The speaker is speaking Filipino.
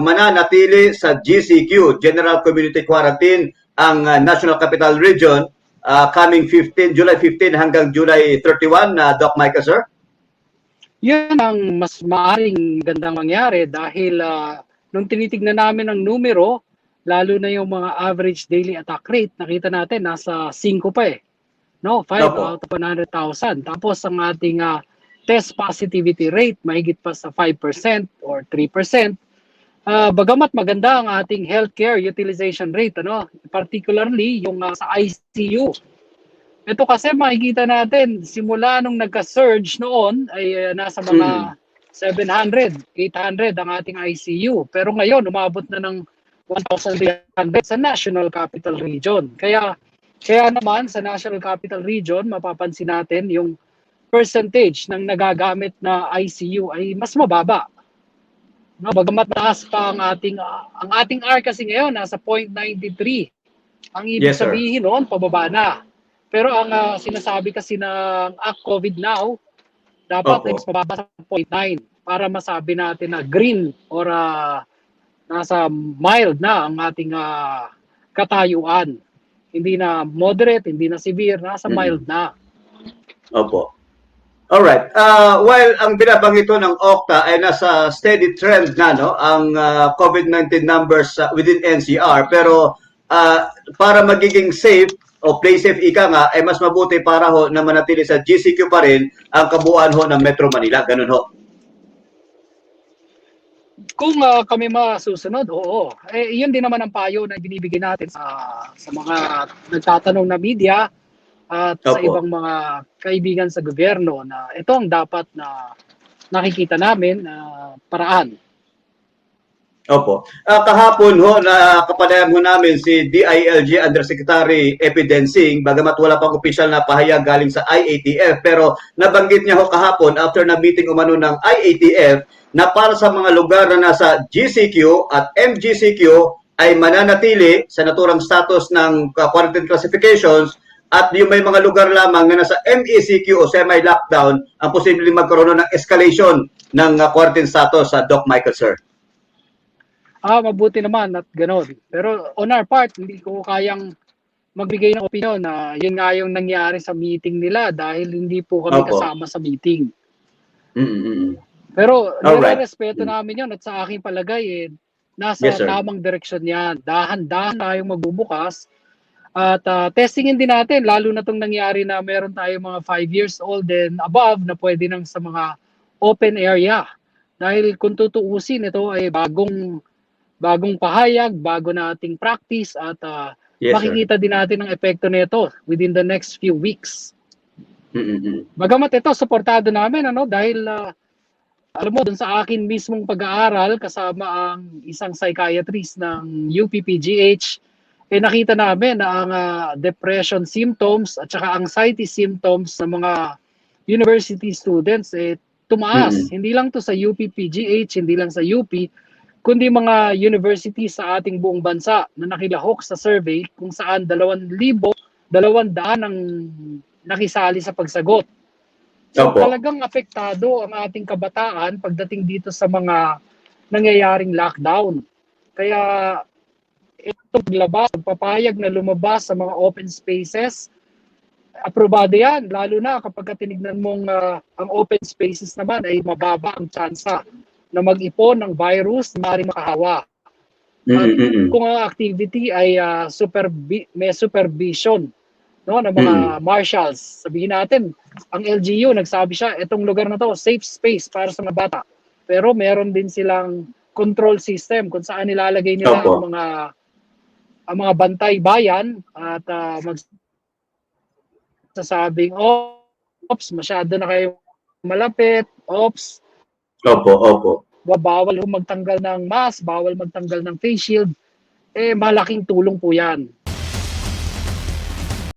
mananatili sa GCQ, General Community Quarantine, ang National Capital Region coming July 15 hanggang July 31, Doc Micah, sir? Yun ang mas maaring gandang mangyari dahil nung tinitignan namin ang numero, lalo na yung mga average daily attack rate, nakita natin nasa 5 pa eh. No, 5 out of 100,000. Tapos ang ating test positivity rate, mahigit pa sa 5% or 3%. Bagamat maganda ang ating healthcare utilization rate, particularly yung sa ICU. Ito kasi makikita natin, simula nung nagka-surge noon, ay nasa mga 700, 800 ang ating ICU. Pero ngayon, umabot na ng 1,300 sa National Capital Region. Kaya naman sa National Capital Region, mapapansin natin yung percentage ng nagagamit na ICU ay mas mababa. No, bagamat taas pa ang ating R kasi ngayon nasa 0.93. Ang ibig sabihin noon, pababa na. Pero ang sinasabi kasi ng COVID Now, dapat ay mas mababa sa 0.9 para masabi natin na green or nasa mild na ang ating katayuan. Hindi na moderate, hindi na severe, nasa mild na. Opo. Alright. While ang binabanggit ng Okta ay nasa steady trend na, no, ang COVID-19 numbers within NCR, pero para magiging safe o play safe ika nga, ay mas mabuti para ho na manatili sa GCQ pa rin ang kabuuan ho ng Metro Manila. Ganun ho. Kung kami masusunod, oo. Yun din naman ang payo na binibigay natin sa mga nagtatanong na media at sa ibang mga kaibigan sa gobyerno na ito ang dapat na nakikita namin paraan. Opo. Kahapon ho, nakapanayan ho namin si DILG Undersecretary Epi Densing, bagamat wala pang opisyal na pahayag galing sa IATF, pero nabanggit niya ho kahapon after na meeting umano ng IATF na para sa mga lugar na nasa GCQ at MGCQ ay mananatili sa naturang status ng quarantine classifications, at yung may mga lugar lamang na nasa MECQ o semi-lockdown ang posibleng magkaroon ng escalation ng quarantine status sa Doc Michael, sir. Mabuti naman at gano'n. Pero on our part, hindi ko kayang magbigay ng opinion na yun nga yung nangyari sa meeting nila dahil hindi po kami kasama sa meeting. Pero nire-respeto namin yun at sa aking palagay, nasa tamang direksyon yan. Dahan-dahan tayong magbubukas. At testingin din natin, lalo na itong nangyari na meron tayo mga 5 years old and above na pwede nang sa mga open area. Dahil kung tutuusin, ito ay bagong pahayag, bago nating practice at makikita din natin ang epekto nito within the next few weeks. Bagamat ito, suportado namin dahil alam mo, dun sa akin mismong pag-aaral kasama ang isang psychiatrist ng UPPGH, nakita namin na ang depression symptoms at saka anxiety symptoms ng mga university students tumaas. Hindi lang to sa UPPGH, hindi lang sa UP, kundi mga university sa ating buong bansa na nakilahok sa survey kung saan 200 ang nakisali sa pagsagot. So talagang apektado ang ating kabataan pagdating dito sa mga nangyayaring lockdown. Kaya ito papayag na lumabas sa mga open spaces, aprobado yan, lalo na kapag tinignan mong ang open spaces naman ay mababa ang tsansa na mag-ipon ng virus na maaaring makahawa. At kung ang activity ay may supervision ng mga marshals, sabihin natin, ang LGU, nagsabi siya, itong lugar na to, safe space para sa mga bata. Pero meron din silang control system kung saan nilalagay nila ang mga bantay bayan at magsasabing, ops, masyado na kayo malapit, ops, bawal magtanggal ng mask, bawal magtanggal ng face shield, malaking tulong po yan.